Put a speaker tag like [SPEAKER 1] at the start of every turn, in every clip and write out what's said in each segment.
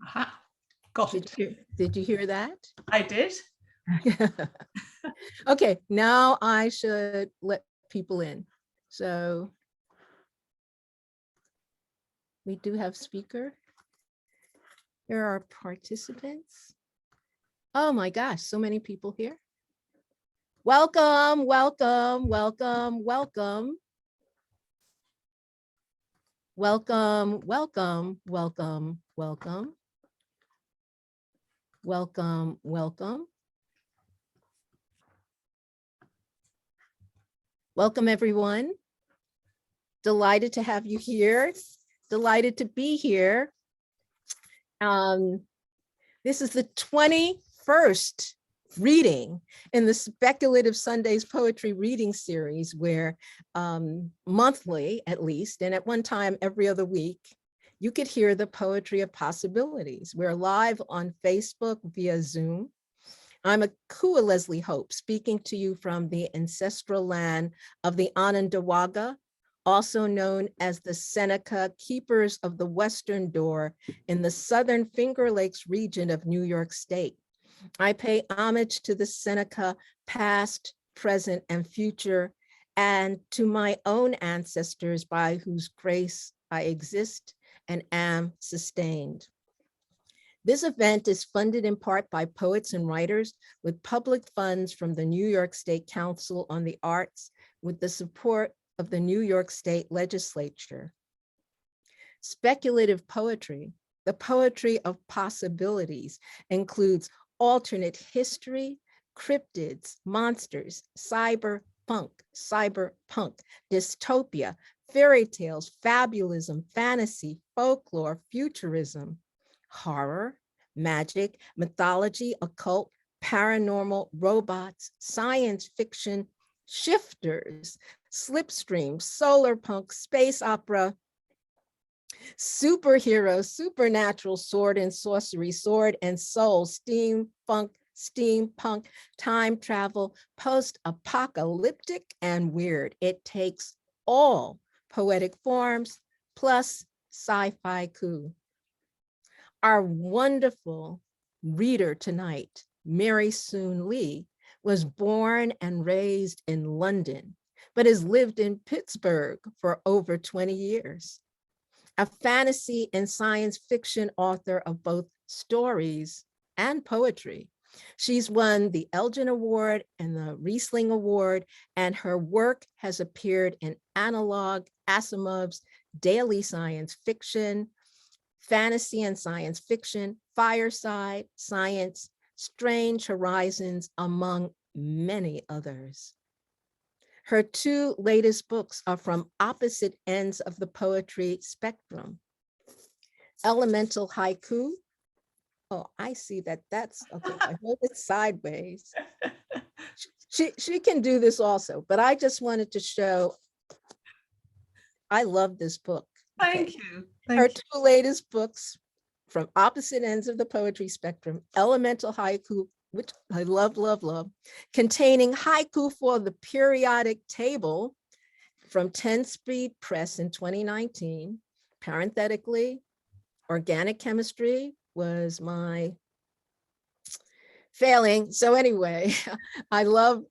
[SPEAKER 1] Aha, got it.
[SPEAKER 2] Did you hear that?
[SPEAKER 1] I did.
[SPEAKER 2] Okay, now I should let people in. So we do have speaker. Here are participants. Oh my gosh, so many people here. Welcome, welcome, welcome, welcome. Welcome, welcome, welcome, welcome. Welcome, welcome. Welcome, everyone. Delighted to have you here. Delighted to be here. This is the 21st reading in the Speculative Sundays Poetry Reading Series, where monthly, at least, and at one time every other week, you could hear the poetry of possibilities. We're live on Facebook via Zoom. I'm Akua Leslie Hope, speaking to you from the ancestral land of the Onondaga, also known as the Seneca Keepers of the Western Door in the Southern Finger Lakes region of New York State. I pay homage to the Seneca past, present, and future, and to my own ancestors by whose grace I exist and am sustained. This event is funded in part by poets and writers with public funds from the New York State Council on the Arts with the support of the New York State Legislature. Speculative poetry, the poetry of possibilities, includes alternate history, cryptids, monsters, cyberpunk, dystopia, fairy tales, fabulism, fantasy, folklore, futurism, horror, magic, mythology, occult, paranormal, robots, science fiction, shifters, slipstream, solar punk, space opera, superhero, supernatural, sword and sorcery, sword and soul, steampunk, time travel, post-apocalyptic, and weird. It takes all poetic forms plus sci-fi coup. Our wonderful reader tonight, Mary Soon Lee, was born and raised in London, but has lived in Pittsburgh for over 20 years. A fantasy and science fiction author of both stories and poetry. She's won the Elgin Award and the Riesling Award, and her work has appeared in Analog, Asimov's Daily Science Fiction, Fantasy and Science Fiction, Fireside, Science, Strange Horizons, among many others. Her two latest books are from opposite ends of the poetry spectrum. Elemental Haiku. Oh, I see that that's, okay, I hold it sideways. She can do this also, but I just wanted to show, I love this book.
[SPEAKER 1] Thank you.
[SPEAKER 2] Her two latest books from opposite ends of the poetry spectrum, Elemental Haiku, which I love, love, love, containing haiku for the periodic table from 10 Speed Press in 2019. Parenthetically, organic chemistry was my failing. So anyway, I love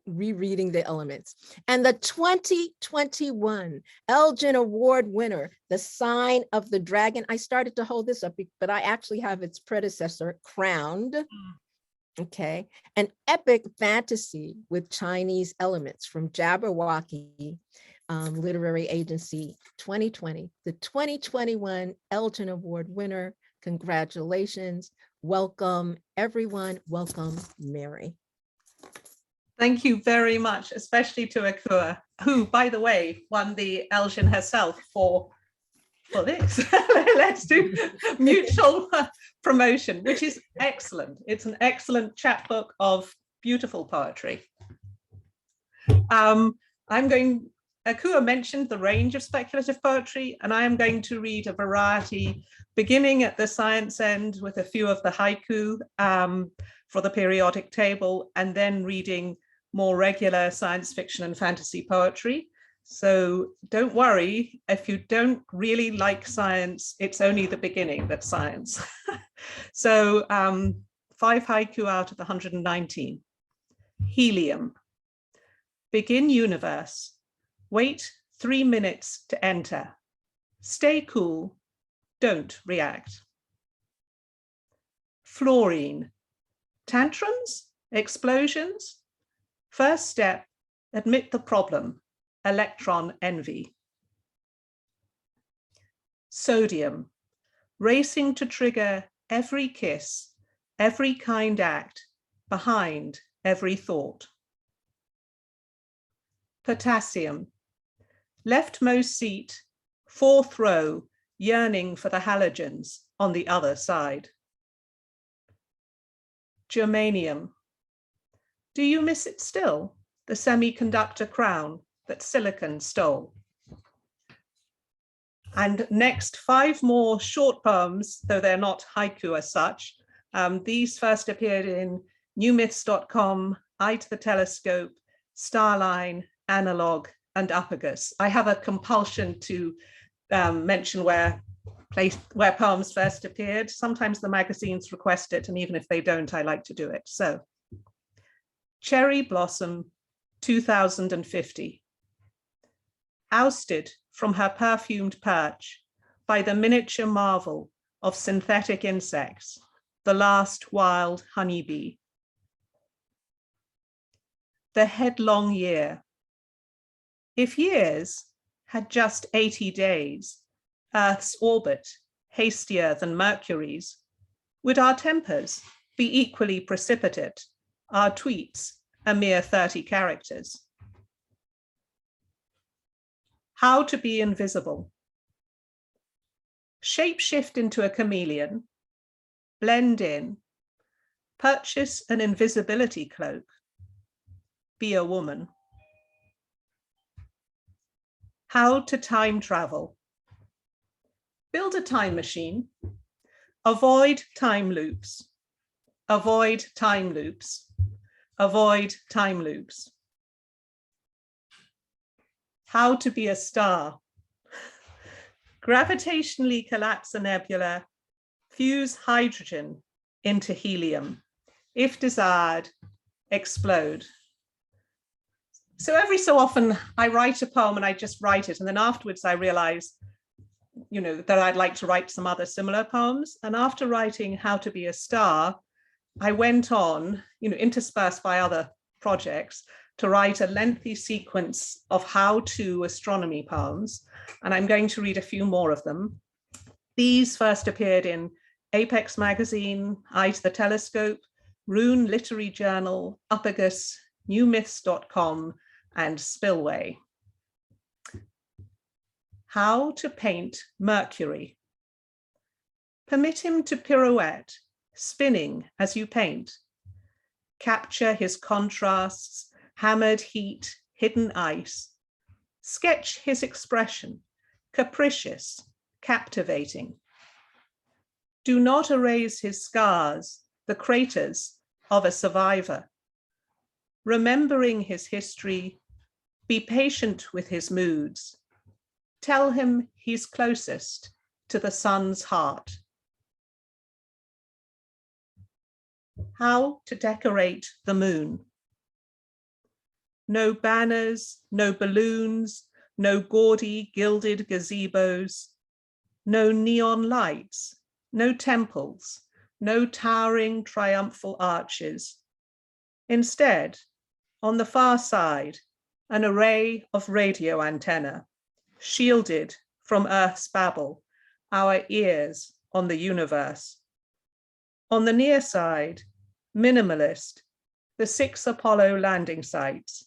[SPEAKER 2] rereading the elements. And the 2021 Elgin Award winner, The Sign of the Dragon. I started to hold this up, but I actually have its predecessor, Crowned. Okay, an epic fantasy with Chinese elements from Jabberwocky Literary Agency 2020. The 2021 Elgin Award winner. Congratulations. Welcome, everyone. Welcome, Mary.
[SPEAKER 1] Thank you very much, especially to Akua, who, by the way, won the Elgin herself for this. Let's do mutual promotion, which is excellent. It's an excellent chapbook of beautiful poetry. Akua mentioned the range of speculative poetry, and I am going to read a variety, beginning at the science end with a few of the haiku for the periodic table, and then reading more regular science fiction and fantasy poetry. So don't worry, if you don't really like science, it's only the beginning that's science. So 5 haiku out of 119. Helium. Begin universe. Wait 3 minutes to enter. Stay cool. Don't react. Fluorine. Tantrums? Explosions? First step, admit the problem. Electron envy. Sodium. Racing to trigger every kiss, every kind act, behind every thought. Potassium. Leftmost seat, 4th row, yearning for the halogens on the other side. Germanium. Do you miss it still? The semiconductor crown that silicon stole. And next, 5 more short poems, though they're not haiku as such. These first appeared in newmyths.com, Eye to the Telescope, Starline, Analog, and Upagus. I have a compulsion to mention where poems first appeared. Sometimes the magazines request it, and even if they don't, I like to do it. So, Cherry Blossom, 2050. Ousted from her perfumed perch by the miniature marvel of synthetic insects, the last wild honeybee. The headlong year. If years had just 80 days, Earth's orbit hastier than Mercury's, would our tempers be equally precipitate, our tweets a mere 30 characters? How to be invisible. Shapeshift into a chameleon, blend in, purchase an invisibility cloak, be a woman. How to time travel. Build a time machine, avoid time loops, avoid time loops, avoid time loops. How to be a star. Gravitationally collapse a nebula, fuse hydrogen into helium. If desired, explode. So every so often I write a poem and I just write it. And then afterwards I realize, that I'd like to write some other similar poems. And after writing How to Be a Star, I went on, interspersed by other projects, to write a lengthy sequence of how-to astronomy poems, and I'm going to read a few more of them. These first appeared in Apex Magazine, Eye to the Telescope, Rune Literary Journal, Upagus, newmyths.com, and Spillway. How to paint Mercury. Permit him to pirouette, spinning as you paint. Capture his contrasts, hammered heat, hidden ice. Sketch his expression, capricious, captivating. Do not erase his scars, the craters of a survivor. Remembering his history, be patient with his moods. Tell him he's closest to the sun's heart. How to decorate the moon. No banners, no balloons, no gaudy gilded gazebos, no neon lights, no temples, no towering triumphal arches. Instead, on the far side, an array of radio antennae, shielded from Earth's babble, our ears on the universe. On the near side, minimalist, the 6 Apollo landing sites,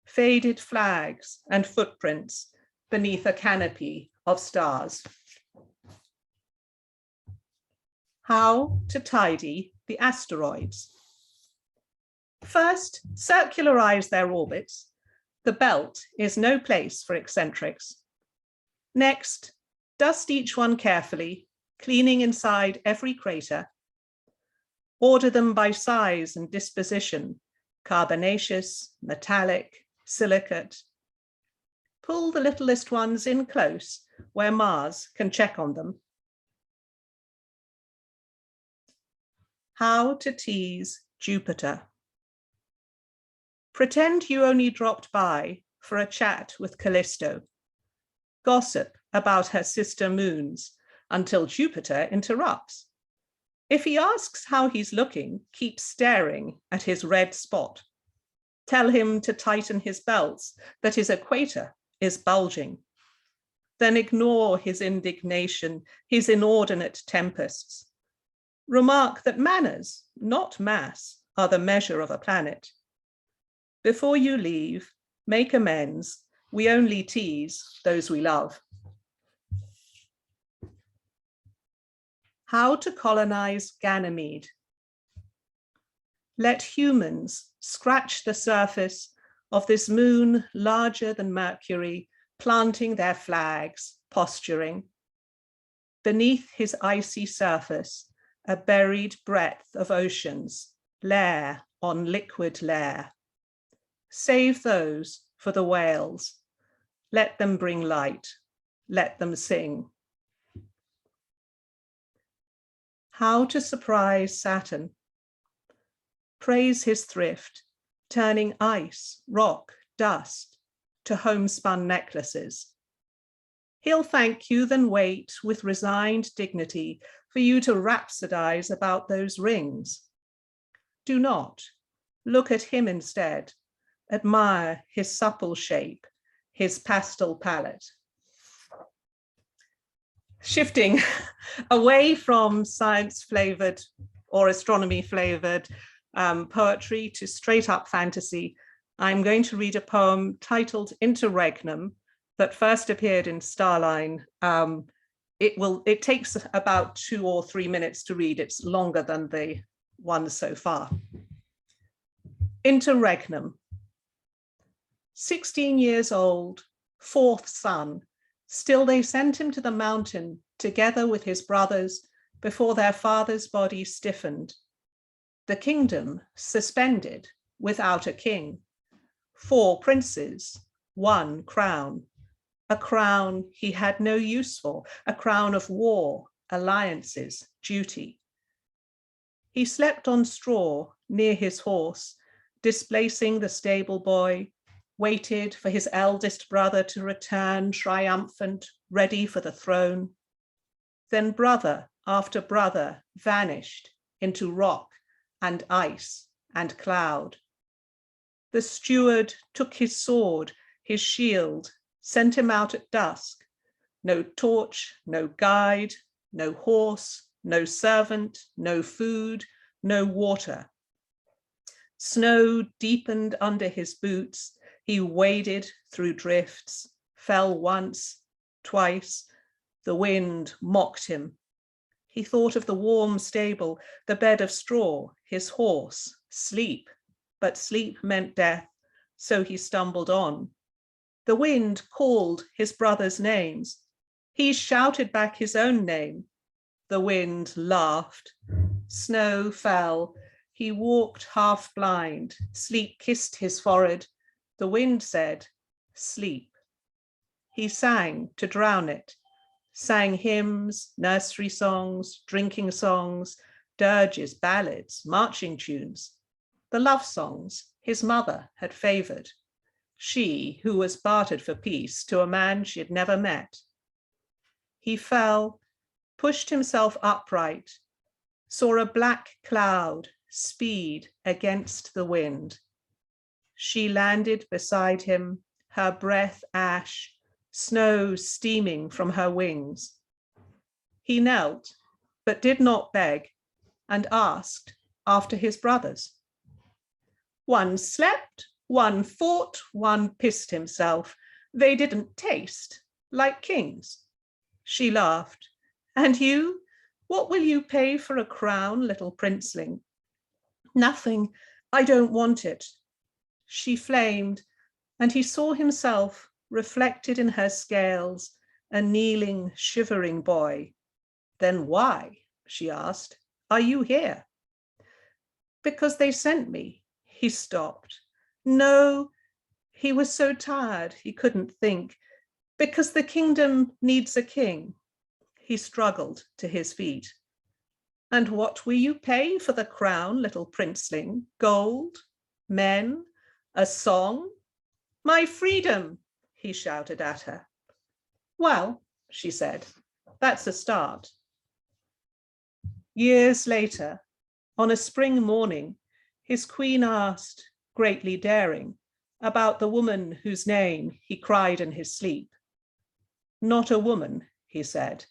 [SPEAKER 1] faded flags and footprints beneath a canopy of stars. How to tidy the asteroids. First, circularize their orbits. The belt is no place for eccentrics. Next, dust each one carefully, cleaning inside every crater. Order them by size and disposition, carbonaceous, metallic, silicate. Pull the littlest ones in close where Mars can check on them. How to tease Jupiter. Pretend you only dropped by for a chat with Callisto. Gossip about her sister moons until Jupiter interrupts. If he asks how he's looking, keep staring at his red spot. Tell him to tighten his belts, that his equator is bulging. Then ignore his indignation, his inordinate tempests. Remark that manners, not mass, are the measure of a planet. Before you leave, make amends. We only tease those we love. How to colonize Ganymede. Let humans scratch the surface of this moon larger than Mercury, planting their flags, posturing. Beneath his icy surface, a buried breadth of oceans, layer on liquid layer. Save those for the whales. Let them bring light. Let them sing. How to surprise Saturn. Praise his thrift, turning ice, rock, dust to homespun necklaces. He'll thank you, then wait with resigned dignity for you to rhapsodize about those rings. Do not. Look at him instead. Admire his supple shape, his pastel palette. Shifting away from science-flavored or astronomy-flavored poetry to straight-up fantasy, I'm going to read a poem titled Interregnum that first appeared in Starline. It takes about 2 or 3 minutes to read. It's longer than the one so far. Interregnum. 16 years old, 4th son, still they sent him to the mountain together with his brothers before their father's body stiffened. The kingdom suspended without a king. 4 princes, 1 crown. A crown he had no use for, a crown of war, alliances, duty. He slept on straw near his horse, displacing the stable boy, waited for his eldest brother to return triumphant, ready for the throne. Then brother after brother vanished into rock and ice and cloud. The steward took his sword, his shield, sent him out at dusk. No torch, no guide, no horse, no servant, no food, no water. Snow deepened under his boots. He waded through drifts, fell once, twice. The wind mocked him. He thought of the warm stable, the bed of straw, his horse, sleep. But sleep meant death, so he stumbled on. The wind called his brothers' names. He shouted back his own name. The wind laughed. Snow fell. He walked half blind. Sleep kissed his forehead. The wind said, sleep. He sang to drown it, sang hymns, nursery songs, drinking songs, dirges, ballads, marching tunes, the love songs his mother had favored, she who was bartered for peace to a man she had never met. He fell, pushed himself upright, saw a black cloud speed against the wind. She landed beside him, her breath ash, snow steaming from her wings. He knelt, but did not beg, and asked after his brothers. One slept, one fought, one pissed himself. They didn't taste like kings. She laughed. And you, what will you pay for a crown, little princeling? Nothing, I don't want it. She flamed, and he saw himself reflected in her scales, a kneeling, shivering boy. Then why, she asked, are you here? Because they sent me. He stopped. No, He was so tired he couldn't think, because the kingdom needs a king. He struggled to his feet. And what will you pay for the crown, little princeling? Gold? Men? A song? My freedom, he shouted at her. Well, she said, that's a start. Years later, on a spring morning, his queen asked, greatly daring, about the woman whose name he cried in his sleep. Not a woman, he said,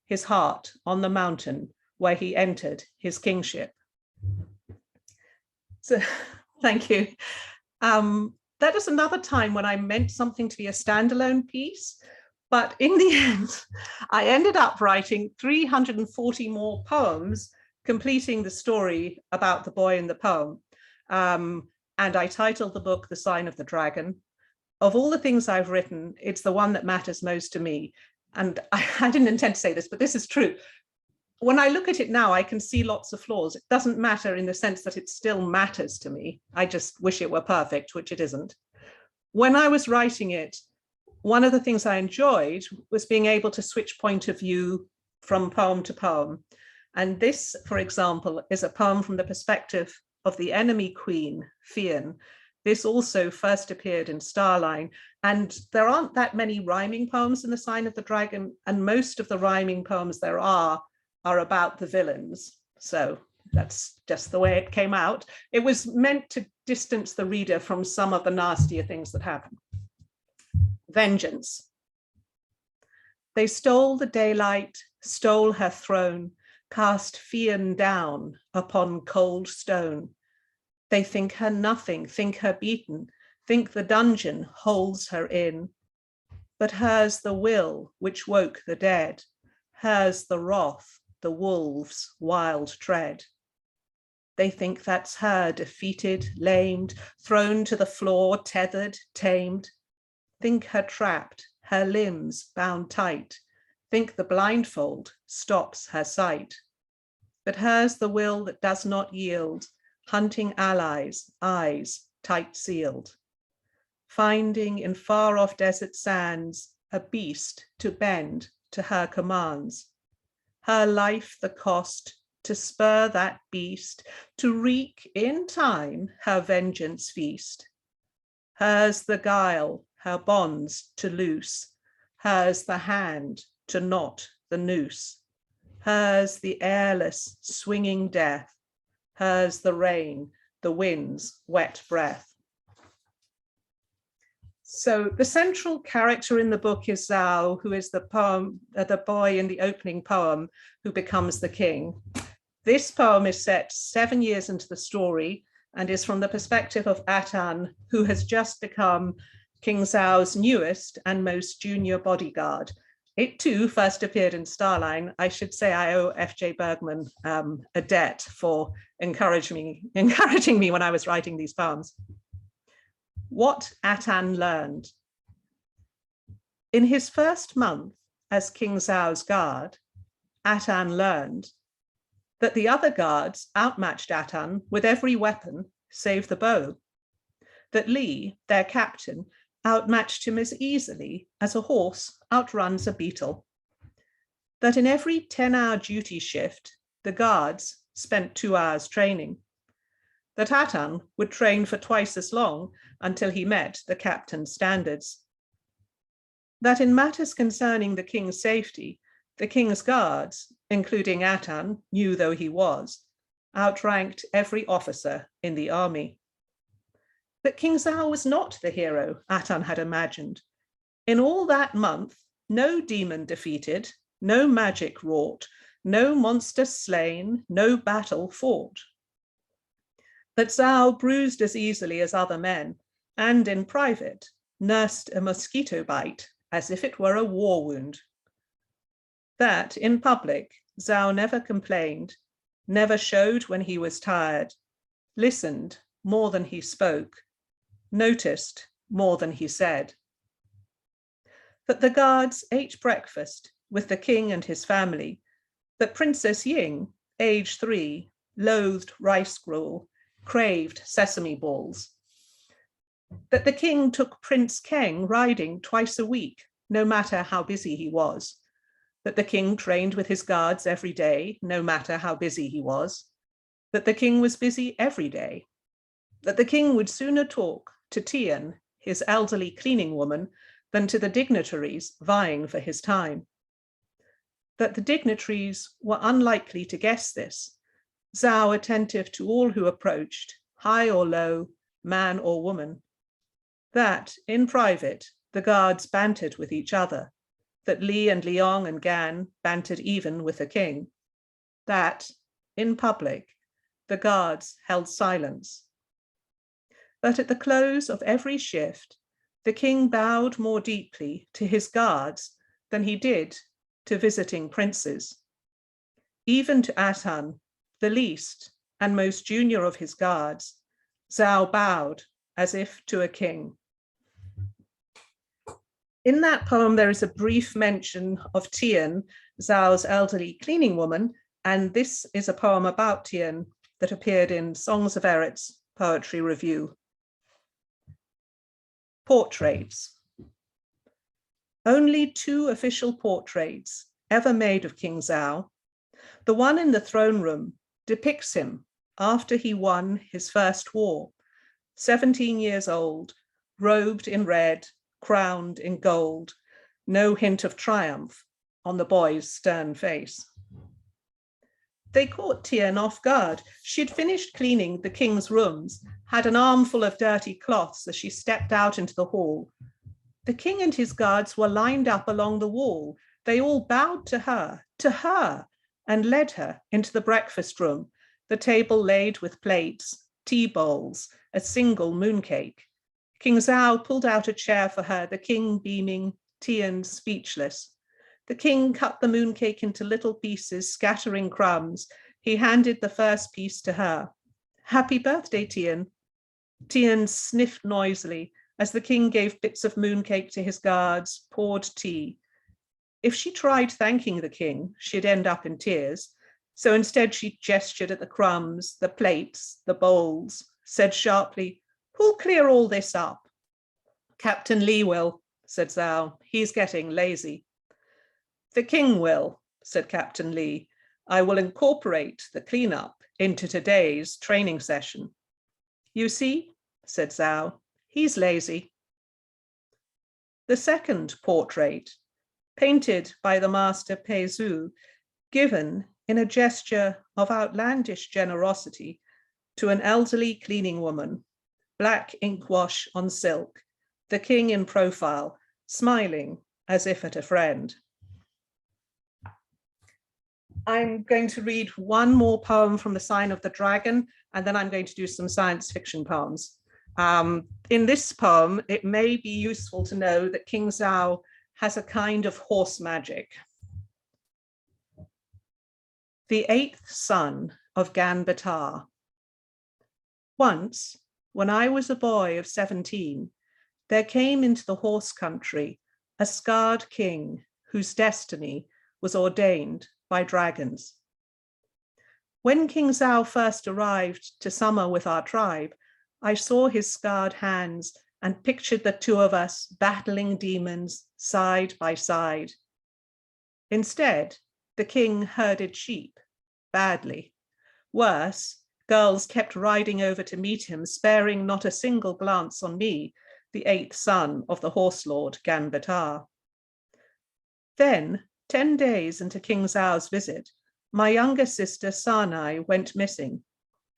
[SPEAKER 1] his heart on the mountain where he entered his kingship. So, thank you. That is another time when I meant something to be a standalone piece, but in the end, I ended up writing 340 more poems, completing the story about the boy in the poem. And I titled the book The Sign of the Dragon. Of all the things I've written, it's the one that matters most to me. And I didn't intend to say this, but this is true. When I look at it now, I can see lots of flaws. It doesn't matter in the sense that it still matters to me. I just wish it were perfect, which it isn't. When I was writing it, one of the things I enjoyed was being able to switch point of view from poem to poem. And this, for example, is a poem from the perspective of the enemy queen, Fian. This also first appeared in Starline, and there aren't that many rhyming poems in The Sign of the Dragon, and most of the rhyming poems there are about the villains. So that's just the way it came out. It was meant to distance the reader from some of the nastier things that happen. Vengeance. They stole the daylight, stole her throne, cast Fian down upon cold stone. They think her nothing, think her beaten, think the dungeon holds her in. But hers the will which woke the dead, hers the wrath, the wolves' wild tread. They think that's her defeated, lamed, thrown to the floor, tethered, tamed. Think her trapped, her limbs bound tight. Think the blindfold stops her sight. But hers the will that does not yield, hunting allies, eyes tight sealed. Finding in far off desert sands a beast to bend to her commands. Her life the cost to spur that beast, to wreak in time her vengeance feast. Hers the guile, her bonds to loose, hers the hand to knot the noose, hers the airless swinging death, hers the rain, the wind's wet breath. So the central character in the book is Zhao, who is the boy in the opening poem who becomes the king. This poem is set 7 years into the story and is from the perspective of Atan, who has just become King Zhao's newest and most junior bodyguard. It too first appeared in Starline. I should say I owe F.J. Bergman a debt for encouraging me when I was writing these poems. What Atan learned. In his first month as King Zhao's guard, Atan learned that the other guards outmatched Atan with every weapon save the bow, that Li, their captain, outmatched him as easily as a horse outruns a beetle, that in every 10-hour duty shift, the guards spent 2 hours training, that Atan would train for twice as long until he met the captain's standards, that in matters concerning the king's safety, the king's guards, including Atan, new though he was, outranked every officer in the army. But King Zhao was not the hero Atan had imagined. In all that month, no demon defeated, no magic wrought, no monster slain, no battle fought. That Zhao bruised as easily as other men, and in private, nursed a mosquito bite as if it were a war wound. That in public, Zhao never complained, never showed when he was tired, listened more than he spoke, noticed more than he said. That the guards ate breakfast with the king and his family, that Princess Ying, age 3, loathed rice gruel, craved sesame balls. that the king took Prince Keng riding twice a week, no matter how busy he was, that the king trained with his guards every day, no matter how busy he was, that the king was busy every day, that the king would sooner talk to Tian, his elderly cleaning woman, than to the dignitaries vying for his time. That the dignitaries were unlikely to guess this, Zhao attentive to all who approached, high or low, man or woman. That, in private, the guards bantered with each other, that Li and Liang and Gan bantered even with the king. That, in public, the guards held silence. That at the close of every shift, the king bowed more deeply to his guards than he did to visiting princes. Even to Atan, the least and most junior of his guards, Zhao bowed as if to a king. In that poem, there is a brief mention of Tian, Zhao's elderly cleaning woman, and this is a poem about Tian that appeared in Songs of Eret's Poetry Review. Portraits. Only 2 official portraits ever made of King Zhao. The one in the throne room depicts him after he won his first war, 17 years old, robed in red, crowned in gold, no hint of triumph on the boy's stern face. They caught Tian off guard. She had finished cleaning the king's rooms, had an armful of dirty cloths as she stepped out into the hall. The king and his guards were lined up along the wall. They all bowed to her, and led her into the breakfast room, the table laid with plates, tea bowls, a single mooncake. King Zhao pulled out a chair for her, the king beaming, Tian speechless. The king cut the mooncake into little pieces, scattering crumbs. He handed the first piece to her. Happy birthday, Tian. Tian sniffed noisily as the king gave bits of mooncake to his guards, poured tea. If she tried thanking the king, she'd end up in tears. So instead she gestured at the crumbs, the plates, the bowls, said sharply, "Who'll clear all this up?" "Captain Li will," said Zhao. "He's getting lazy." "The king will," said Captain Li. "I will incorporate the cleanup into today's training session." "You see," said Zhao, "he's lazy." The second portrait, painted by the master Pei Zhu, given in a gesture of outlandish generosity to an elderly cleaning woman, black ink wash on silk, the king in profile, smiling as if at a friend. I'm going to read one more poem from The Sign of the Dragon, and then I'm going to do some science fiction poems. In this poem, it may be useful to know that King Zhao has a kind of horse magic. The 8th son of Gan. Once, when I was a boy of 17, there came into the horse country a scarred king whose destiny was ordained by dragons. When King Zhao first arrived to summer with our tribe, I saw his scarred hands and pictured the 2 of us battling demons side by side. Instead, the king herded sheep, badly. Worse, girls kept riding over to meet him, sparing not a single glance on me, the 8th son of the horse lord Gan. Then, 10 days into King Zhao's visit, my younger sister Sanai went missing.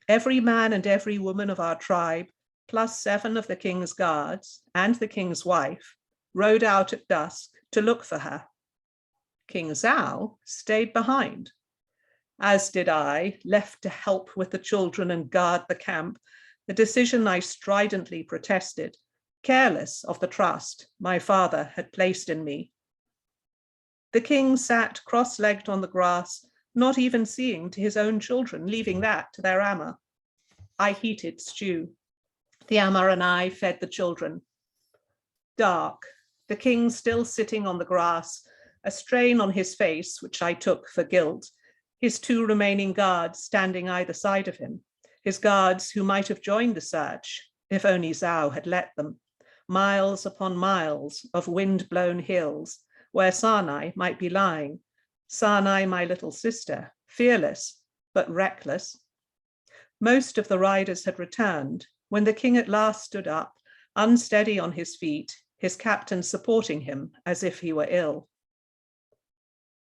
[SPEAKER 1] Every man and every woman of our tribe, plus 7 of the king's guards and the king's wife, rode out at dusk to look for her. King Zhao stayed behind, as did I, left to help with the children and guard the camp, the decision I stridently protested, careless of the trust my father had placed in me. The king sat cross-legged on the grass, not even seeing to his own children, leaving that to their amma. I heated stew. The amma and I fed the children. Dark, the king still sitting on the grass, a strain on his face, which I took for guilt, his 2 remaining guards standing either side of him, his guards who might have joined the search, if only Zhao had let them, miles upon miles of wind-blown hills where Sanai might be lying, Sanai, my little sister, fearless but reckless. Most of the riders had returned when the king at last stood up, unsteady on his feet, his captain supporting him as if he were ill.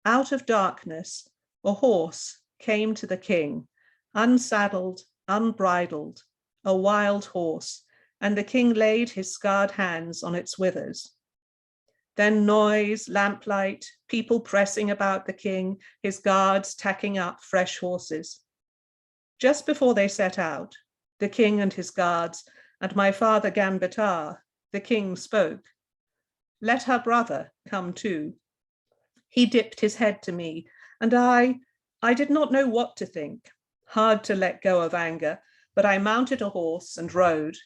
[SPEAKER 1] Out of darkness, a horse came to the king, unsaddled, unbridled, a wild horse, and the king laid his scarred hands on its withers. Then noise, lamplight, people pressing about the king, his guards tacking up fresh horses. Just before they set out, the king and his guards, and my father Gambitar, the king spoke. Let her brother come too. He dipped his head to me, and I did not know what to think. Hard to let go of anger, but I mounted a horse and rode.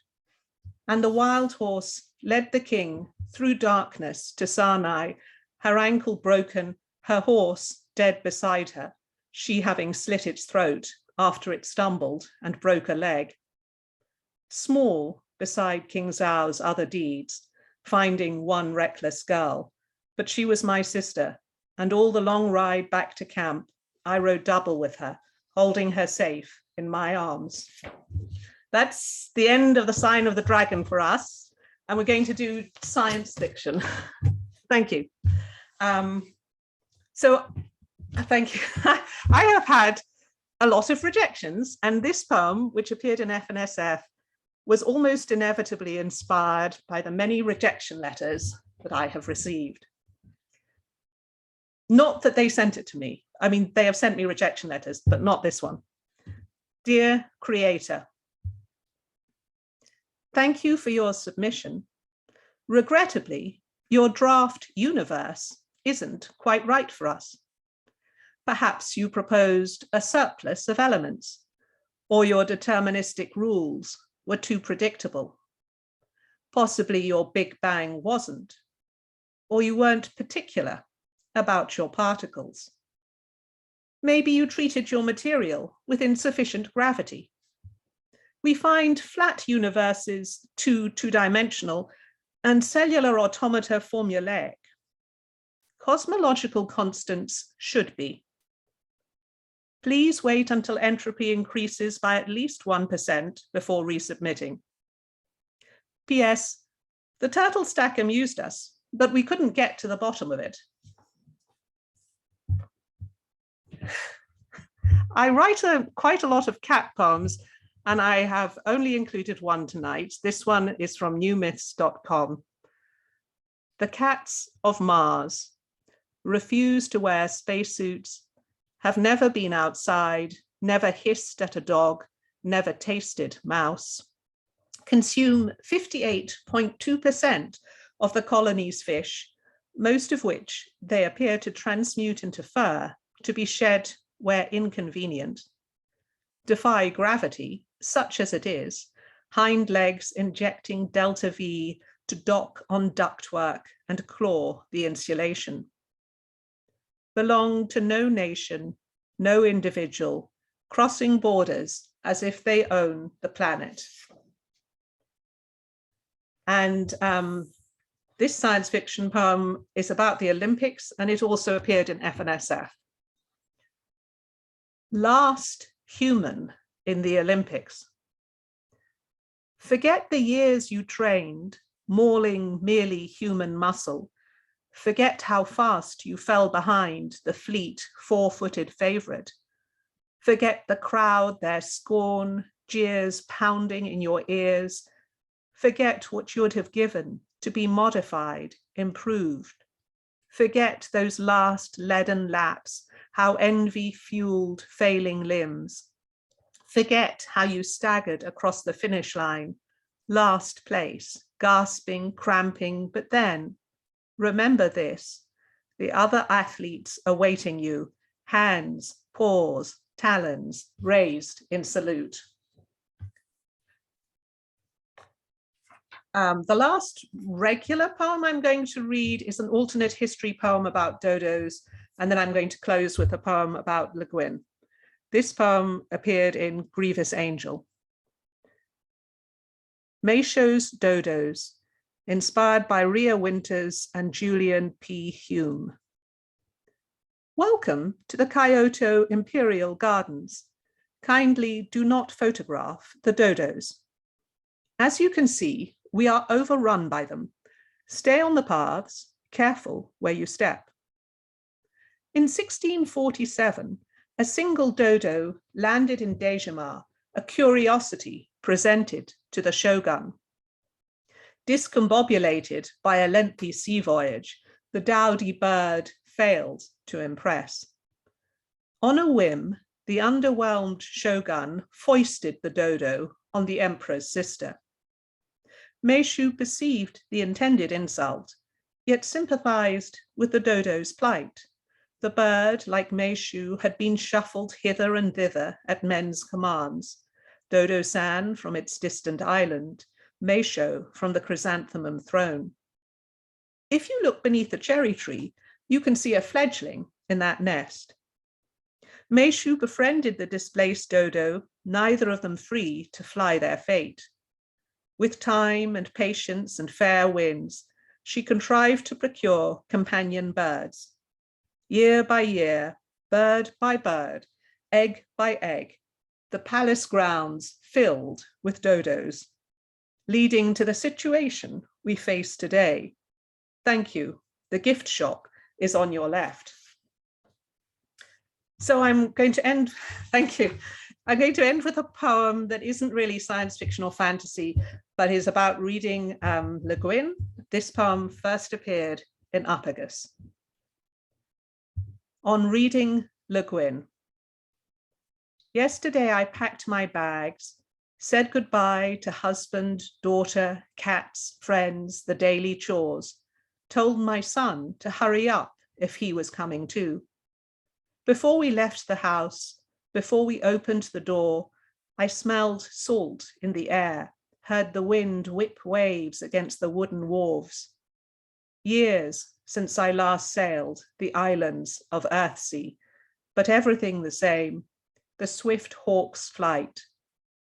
[SPEAKER 1] And the wild horse led the king through darkness to Sanai, her ankle broken, her horse dead beside her, she having slit its throat after it stumbled and broke a leg. Small beside King Zhao's other deeds, finding one reckless girl, but she was my sister, and all the long ride back to camp, I rode double with her, holding her safe in my arms. That's the end of The Sign of the Dragon for us, and we're going to do science fiction. Thank you. So thank you. I have had a lot of rejections, and this poem, which appeared in FNSF, was almost inevitably inspired by the many rejection letters that I have received. Not that they sent it to me. I mean, they have sent me rejection letters, but not this one. Dear Creator, thank you for your submission. Regrettably, your draft universe isn't quite right for us. Perhaps you proposed a surplus of elements, or your deterministic rules were too predictable. Possibly your Big Bang wasn't, or you weren't particular about your particles. Maybe you treated your material with insufficient gravity. We find flat universes too two-dimensional and cellular automata formulaic. Cosmological constants should be. Please wait until entropy increases by at least 1% before resubmitting. P.S. The turtle stack amused us, but we couldn't get to the bottom of it. I write quite a lot of cat poems, and I have only included one tonight. This one is from newmyths.com. The cats of Mars refuse to wear spacesuits, have never been outside, never hissed at a dog, never tasted mouse, consume 58.2% of the colony's fish, most of which they appear to transmute into fur to be shed where inconvenient, defy gravity, such as it is, hind legs injecting delta V to dock on ductwork and claw the insulation. Belong to no nation, no individual, crossing borders as if they own the planet. And this science fiction poem is about the Olympics, and it also appeared in FNSF. Last human in the Olympics. Forget the years you trained, mauling merely human muscle. Forget how fast you fell behind the fleet, four-footed favorite. Forget the crowd, their scorn, jeers pounding in your ears. Forget what you would have given to be modified, improved. Forget those last leaden laps, how envy fueled failing limbs. Forget how you staggered across the finish line, last place, gasping, cramping, but then, remember this, the other athletes awaiting you, hands, paws, talons raised in salute. The last regular poem I'm going to read is an alternate history poem about Dodos, and then I'm going to close with a poem about Le Guin. This poem appeared in Grievous Angel. Meisho's Dodos, inspired by Rhea Winters and Julian P. Hume. Welcome to the Kyoto Imperial Gardens. Kindly do not photograph the dodos. As you can see, we are overrun by them. Stay on the paths, careful where you step. In 1647, a single dodo landed in Dejima, a curiosity presented to the shogun. Discombobulated by a lengthy sea voyage, the dowdy bird failed to impress. On a whim, the underwhelmed shogun foisted the dodo on the emperor's sister. Meishu perceived the intended insult, yet sympathized with the dodo's plight. The bird, like Meishu, had been shuffled hither and thither at men's commands. Dodo-san from its distant island, Meisho from the chrysanthemum throne. If you look beneath the cherry tree, you can see a fledgling in that nest. Meishu befriended the displaced dodo, neither of them free to fly their fate. With time and patience and fair winds, she contrived to procure companion birds. Year by year, bird by bird, egg by egg, the palace grounds filled with dodos, leading to the situation we face today. Thank you. The gift shop is on your left. So I'm going to end, thank you. I'm going to end with a poem that isn't really science fiction or fantasy, but is about reading Le Guin. This poem first appeared in Apagus. On reading Le Guin. Yesterday I packed my bags, said goodbye to husband, daughter, cats, friends, the daily chores, told my son to hurry up if he was coming too. Before we left the house, before we opened the door, I smelled salt in the air, heard the wind whip waves against the wooden wharves. Years since I last sailed the islands of Earthsea, but everything the same, the swift hawk's flight,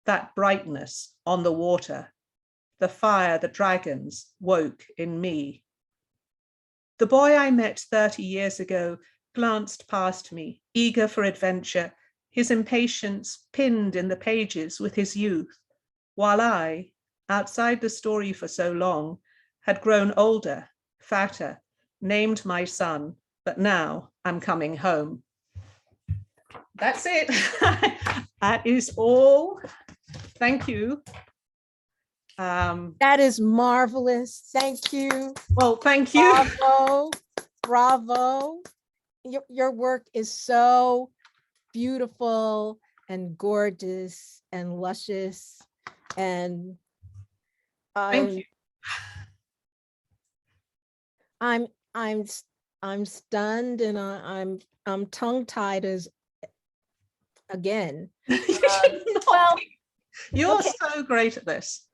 [SPEAKER 1] that brightness on the water, the fire the dragons woke in me. The boy I met 30 years ago glanced past me, eager for adventure, his impatience pinned in the pages with his youth, while I, outside the story for so long, had grown older, fatter, named my son, but now I'm coming home. That's it. That is all. Thank you.
[SPEAKER 2] That is marvelous. Thank you.
[SPEAKER 1] Well, thank you.
[SPEAKER 2] Bravo. Bravo. Your work is so beautiful and gorgeous and luscious. And
[SPEAKER 1] Thank you.
[SPEAKER 2] I'm stunned and I'm tongue-tied as again.
[SPEAKER 1] Well, you're okay. So great at this.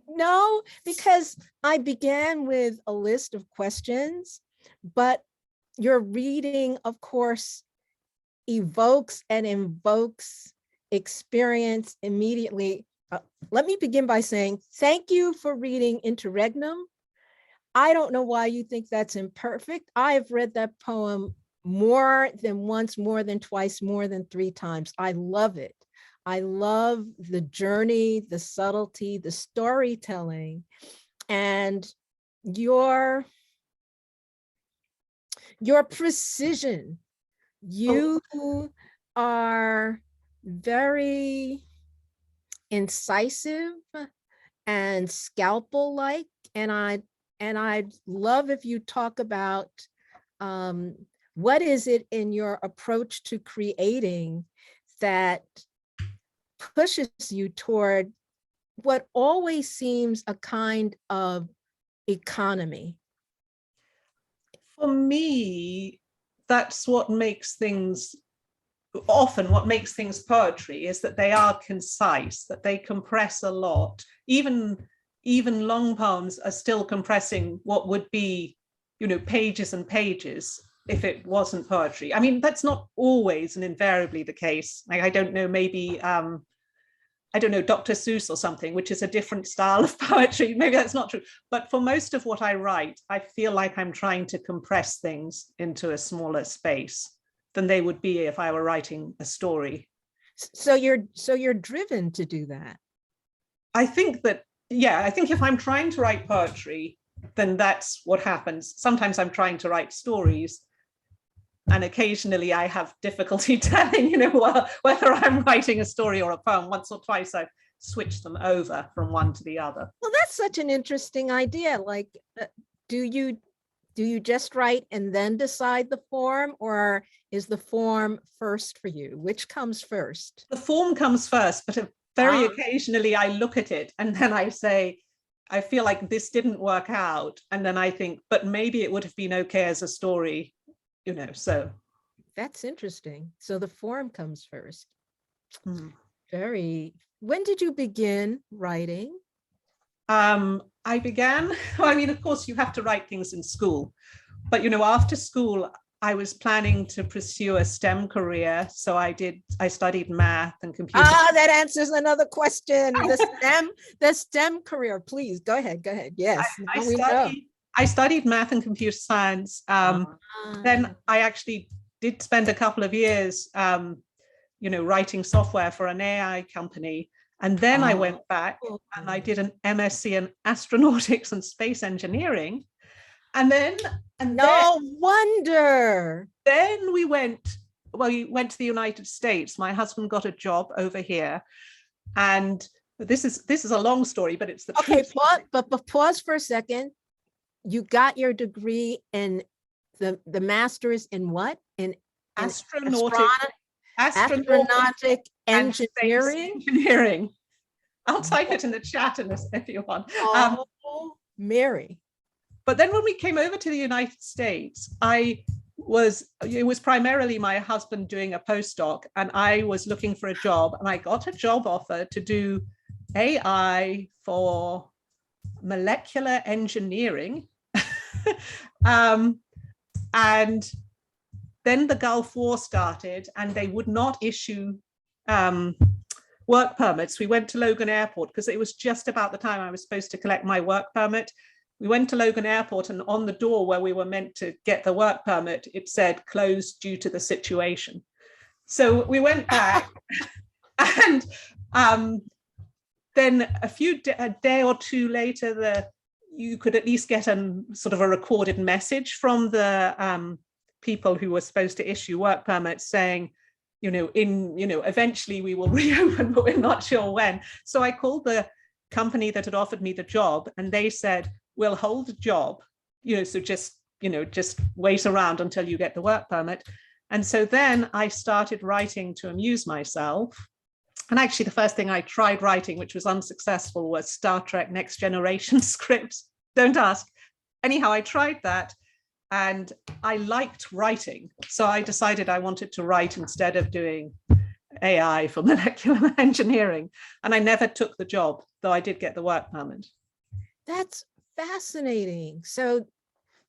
[SPEAKER 2] No, because I began with a list of questions, but your reading, of course, evokes and invokes experience immediately. Let me begin by saying thank you for reading Interregnum. I don't know why you think that's imperfect. I've read that poem more than once, more than twice, more than 3 times. I love it. I love the journey, the subtlety, the storytelling, and your precision. You are very incisive and scalpel-like, and I'd love if you talk about what is it in your approach to creating that pushes you toward what always seems a kind of economy?
[SPEAKER 1] For me, that's what makes things, often what makes things poetry is that they are concise, that they compress a lot. Even long poems are still compressing what would be, pages and pages if it wasn't poetry. I mean, that's not always and invariably the case. Like, I don't know, maybe I don't know, Dr. Seuss or something, which is a different style of poetry. Maybe that's not true. But for most of what I write, I feel like I'm trying to compress things into a smaller space than they would be if I were writing a story.
[SPEAKER 2] So you're driven to do that.
[SPEAKER 1] I think that, yeah, I think if I'm trying to write poetry, then that's what happens. Sometimes I'm trying to write stories, and occasionally I have difficulty telling, whether I'm writing a story or a poem. Once or twice I've switched them over from one to the other.
[SPEAKER 2] Well, that's such an interesting idea. Like, do you just write and then decide the form, or is the form first for you? Which comes first?
[SPEAKER 1] The form comes first, but very occasionally I look at it and then I say, I feel like this didn't work out. And then I think, but maybe it would have been okay as a story, so.
[SPEAKER 2] That's interesting. So the form comes first.
[SPEAKER 1] Hmm.
[SPEAKER 2] When did you begin writing?
[SPEAKER 1] I began, of course you have to write things in school, but after school, I was planning to pursue a STEM career. So I studied math and computer.
[SPEAKER 2] That answers another question. The STEM career, please go ahead. Yes.
[SPEAKER 1] I studied math and computer science. Then I actually did spend a couple of years, writing software for an AI company. And then I went back and I did an MSc in astronautics and space engineering.
[SPEAKER 2] No wonder.
[SPEAKER 1] Then we went to the United States. My husband got a job over here. And this is a long story, but it's the truth.
[SPEAKER 2] But pause for a second. You got your degree in the master's in what? In
[SPEAKER 1] astronautic
[SPEAKER 2] engineering.
[SPEAKER 1] I'll type it in the chat if you want.
[SPEAKER 2] Mary.
[SPEAKER 1] But then when we came over to the United States, it was primarily my husband doing a postdoc, and I was looking for a job, and I got a job offer to do AI for molecular engineering. And then the Gulf War started and they would not issue work permits. We went to Logan Airport because it was just about the time I was supposed to collect my work permit. We went to Logan Airport, and on the door where we were meant to get the work permit, it said closed due to the situation. So we went back and then a day or two later, you could at least get sort of a recorded message from the people who were supposed to issue work permits saying, eventually we will reopen, but we're not sure when. So I called the company that had offered me the job, and they said, we'll hold a job, so just wait around until you get the work permit. And so then I started writing to amuse myself. And actually the first thing I tried writing, which was unsuccessful, was Star Trek Next Generation scripts. Don't ask. Anyhow, I tried that and I liked writing. So I decided I wanted to write instead of doing AI for molecular engineering. And I never took the job, though I did get the work permit.
[SPEAKER 2] That's fascinating. So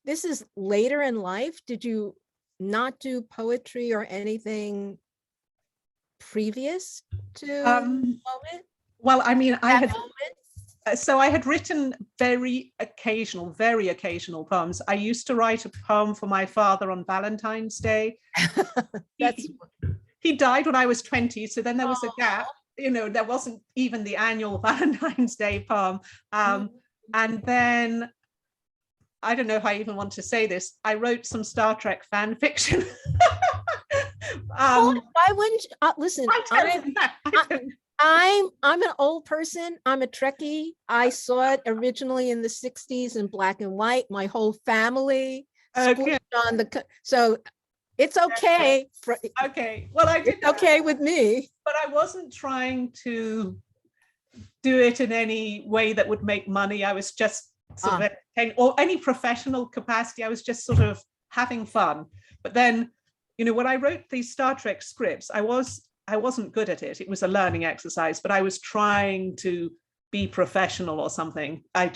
[SPEAKER 2] this is later in life. Did you not do poetry or anything previous to the moment?
[SPEAKER 1] Well, I had written very occasional poems. I used to write a poem for my father on Valentine's Day. He died when I was 20, so then there was a gap. There wasn't even the annual Valentine's Day poem. And then, I don't know if I even want to say this, I wrote some Star Trek fan fiction.
[SPEAKER 2] Why wouldn't you? Listen, I'm an old person. I'm a Trekkie. I saw it originally in the 60s in black and white. My whole family split on so it's okay.
[SPEAKER 1] Okay. Well, I did.
[SPEAKER 2] It's okay with me.
[SPEAKER 1] But I wasn't trying to do it in any way that would make money. I was just sort of, or any professional capacity. I was just sort of having fun. But then, when I wrote these Star Trek scripts, I wasn't good at it. It was a learning exercise, but I was trying to be professional or something. I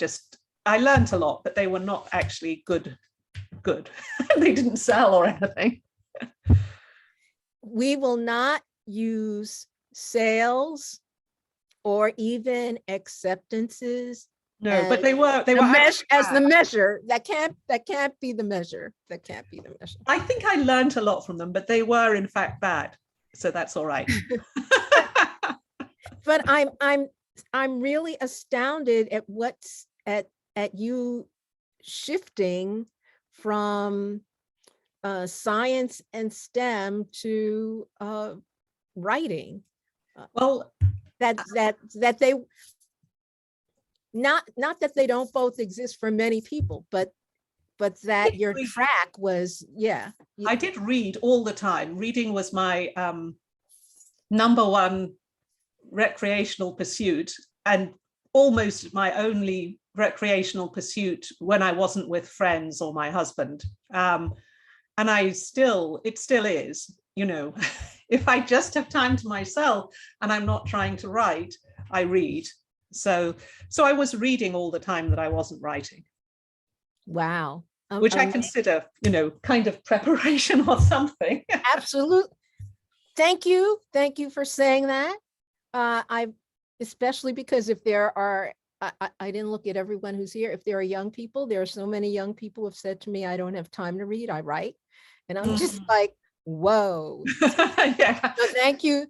[SPEAKER 1] learned a lot, but they were not actually good. They didn't sell or anything.
[SPEAKER 2] We will not use sales or even acceptances.
[SPEAKER 1] No, but
[SPEAKER 2] as
[SPEAKER 1] they were
[SPEAKER 2] the
[SPEAKER 1] actually
[SPEAKER 2] as the
[SPEAKER 1] bad.
[SPEAKER 2] measure. That can't be the measure. That can't be the measure.
[SPEAKER 1] I think I learned a lot from them, but they were in fact bad. So that's all right.
[SPEAKER 2] But I'm really astounded at what's at you shifting from science and STEM to writing.
[SPEAKER 1] Well,
[SPEAKER 2] That they not that they don't both exist for many people, but that your track was, yeah.
[SPEAKER 1] I did read all the time. Reading was my number one recreational pursuit, and almost my only recreational pursuit when I wasn't with friends or my husband. And it still is, you know, if I just have time to myself and I'm not trying to write, I read. So I was reading all the time that I wasn't writing.
[SPEAKER 2] Wow.
[SPEAKER 1] Which I consider, you know, kind of preparation or something.
[SPEAKER 2] Absolutely. Thank you for saying that. I especially because if there are, I didn't look at everyone who's here. If there are young people, there are so many young people who have said to me, I don't have time to read, I write. And I'm just like, whoa.
[SPEAKER 1] Yeah.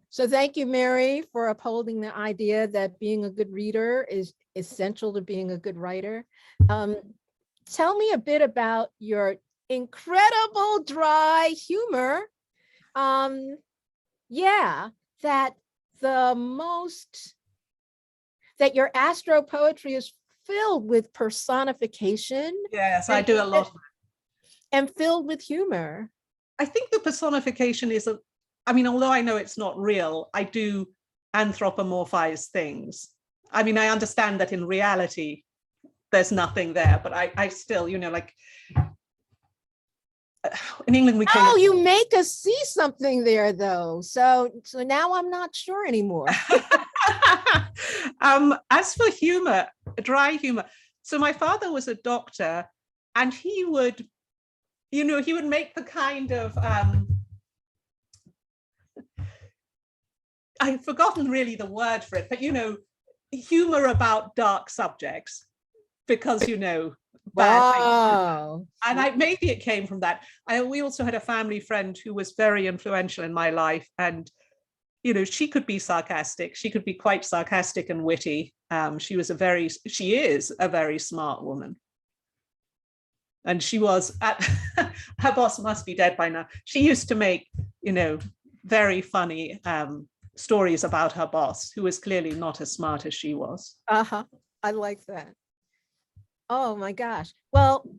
[SPEAKER 2] So thank you, Mary, for upholding the idea that being a good reader is essential to being a good writer. Tell me a bit about your incredible dry humor. Yeah, that your astro poetry is filled with personification.
[SPEAKER 1] Yes, I do a lot.
[SPEAKER 2] And filled with humor.
[SPEAKER 1] I think the personification is I mean, although I know it's not real, I do anthropomorphize things. I mean, I understand that in reality, there's nothing there, but I still, you know, like in England we call
[SPEAKER 2] you make us see something there though. So now I'm not sure anymore.
[SPEAKER 1] As for humor, dry humor. So my father was a doctor, and he would, you know, he would make the kind of I've forgotten really the word for it, but you know, humor about dark subjects, because you know,
[SPEAKER 2] wow.
[SPEAKER 1] And maybe it came from that. We also had a family friend who was very influential in my life, and you know, she could be sarcastic. She could be quite sarcastic and witty. She is a very smart woman, and she was her boss must be dead by now. She used to make, you know, very funny stories about her boss, who was clearly not as smart as she was.
[SPEAKER 2] I like that. Oh my gosh. Well,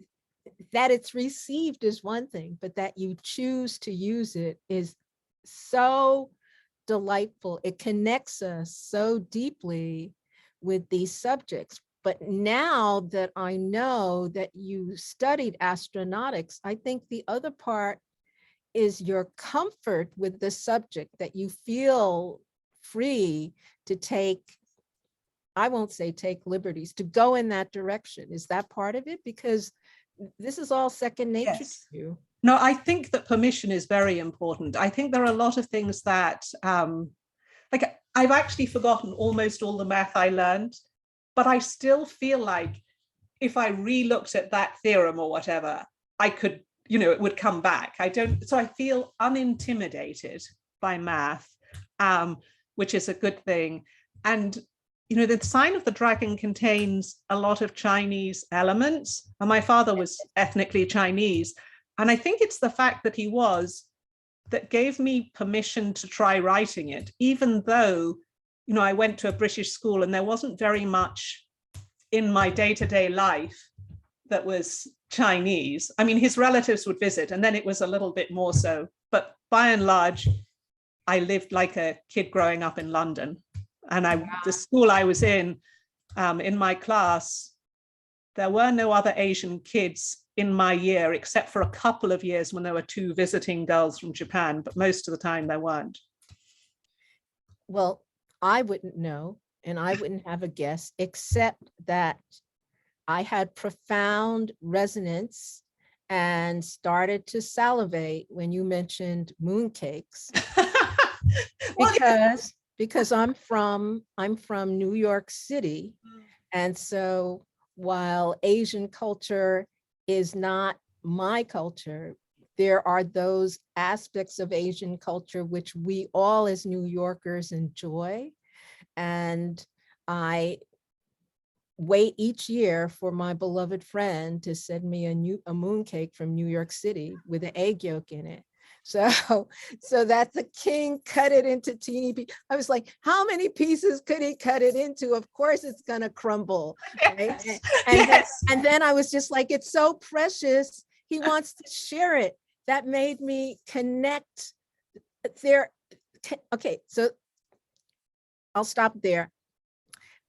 [SPEAKER 2] that it's received is one thing, but that you choose to use it is so delightful. It connects us so deeply with these subjects. But now that I know that you studied astronautics, I think the other part is your comfort with the subject, that you feel free to take, I won't say take liberties, to go in that direction. Is that part of it? Because this is all second nature to you.
[SPEAKER 1] No, I think that permission is very important. I think there are a lot of things that, like I've actually forgotten almost all the math I learned, but I still feel like if I re-looked at that theorem or whatever, I could, you know, it would come back. So I feel unintimidated by math, which is a good thing. And, you know, the sign of the dragon contains a lot of Chinese elements. And my father was ethnically Chinese. And I think it's the fact that he was that gave me permission to try writing it, even though, you know, I went to a British school and there wasn't very much in my day-to-day life that was Chinese. I mean, his relatives would visit, and then it was a little bit more so. But by and large, I lived like a kid growing up in London. And the school I was in my class, there were no other Asian kids in my year, except for a couple of years when there were 2 visiting girls from Japan, but most of the time there weren't.
[SPEAKER 2] Well, I wouldn't know, and I wouldn't have a guess, except that I had profound resonance and started to salivate when you mentioned mooncakes. because I'm from New York City. And so while Asian culture is not my culture, there are those aspects of Asian culture which we all as New Yorkers enjoy. And I wait each year for my beloved friend to send me a mooncake from New York City with an egg yolk in it. So that the king cut it into teeny pieces. I was like, how many pieces could he cut it into? Of course it's gonna crumble. Right?
[SPEAKER 1] Yes.
[SPEAKER 2] And then I was just like, it's so precious. He wants to share it. That made me connect there. Okay, so I'll stop there.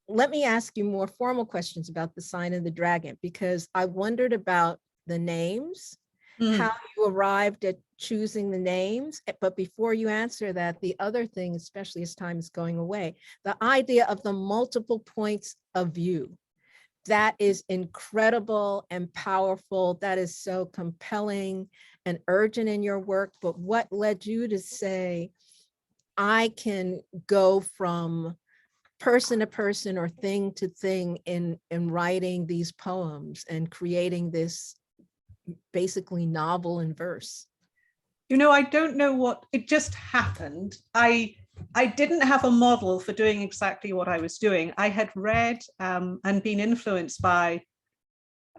[SPEAKER 2] Let me ask you more formal questions about the sign of the dragon, because I wondered about the names, how you arrived at choosing the names. But before you answer that, the other thing, especially as time is going away, the idea of the multiple points of view. That is incredible and powerful. That is so compelling and urgent in your work. But what led you to say, I can go from person to person or thing to thing in writing these poems and creating this basically novel in verse?
[SPEAKER 1] You know, I don't know what, it just happened. I didn't have a model for doing exactly what I was doing. I had read and been influenced by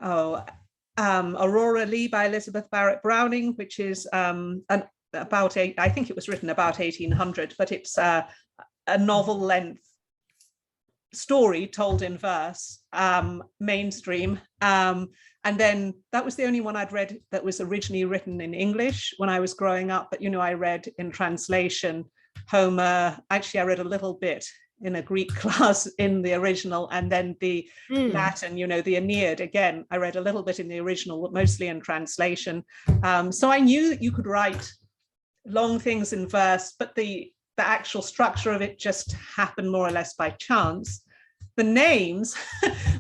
[SPEAKER 1] Aurora Leigh by Elizabeth Barrett Browning, which is I think it was written about 1800, but it's a novel length story told in verse, mainstream. And then that was the only one I'd read that was originally written in English when I was growing up. But, you know, I read in translation Homer. Actually, I read a little bit in a Greek class in the original, and then the Latin, you know, the Aeneid. Again, I read a little bit in the original, mostly in translation. So I knew you could write long things in verse, but the actual structure of it just happened more or less by chance. The names,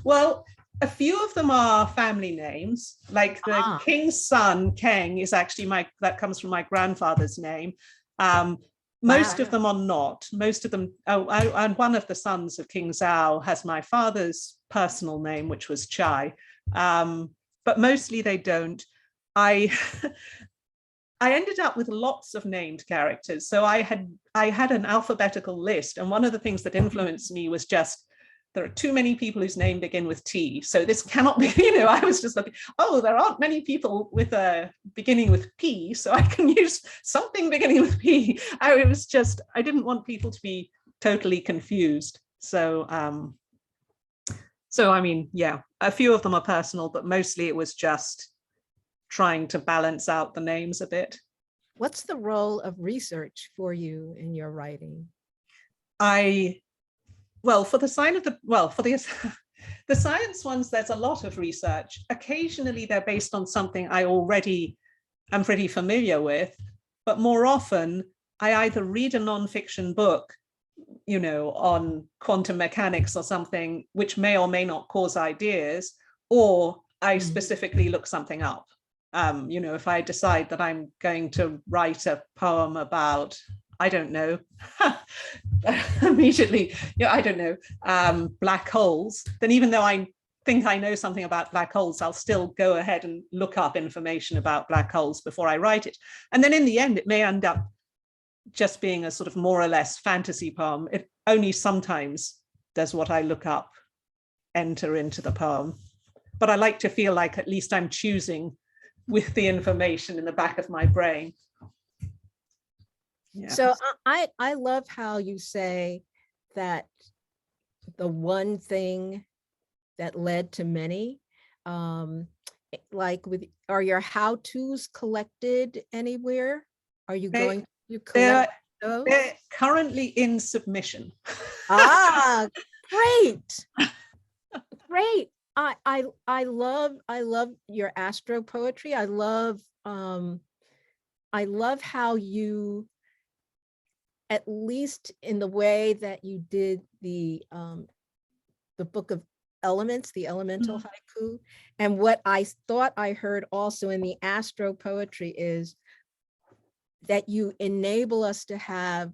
[SPEAKER 1] well, a few of them are family names, like the king's son, Keng, is actually that comes from my grandfather's name. Most of them are not. Most of them, and one of the sons of King Zhao has my father's personal name, which was Chai, but mostly they don't. I ended up with lots of named characters. So I had an alphabetical list. And one of the things that influenced me was just, there are too many people whose name begin with T. So this cannot be, you know, I was just like, oh, there aren't many people with a beginning with P. So I can use something beginning with P. I didn't want people to be totally confused. So, I mean, yeah, a few of them are personal, but mostly it was just trying to balance out the names a bit.
[SPEAKER 2] What's the role of research for you in your writing?
[SPEAKER 1] For the sign of the, for the science ones, there's a lot of research. Occasionally they're based on something I already am pretty familiar with, but more often I either read a nonfiction book, you know, on quantum mechanics or something, which may or may not cause ideas, or I specifically look something up. You know, if I decide that I'm going to write a poem about, I don't know, immediately, I don't know, black holes, then even though I think I know something about black holes, I'll still go ahead and look up information about black holes before I write it. And then in the end, it may end up just being a sort of more or less fantasy poem. It only sometimes does what I look up enter into the poem. But I like to feel like at least I'm choosing with the information in the back of my brain.
[SPEAKER 2] Yeah. So I love how you say that the one thing that led to many, like are your how-tos collected anywhere? Are you going to collect those?
[SPEAKER 1] They're currently in submission.
[SPEAKER 2] Great. Great. I love your astro poetry. I love how you, at least in the way that you did the book of elements, the elemental haiku. And what I thought I heard also in the astro poetry is that you enable us to have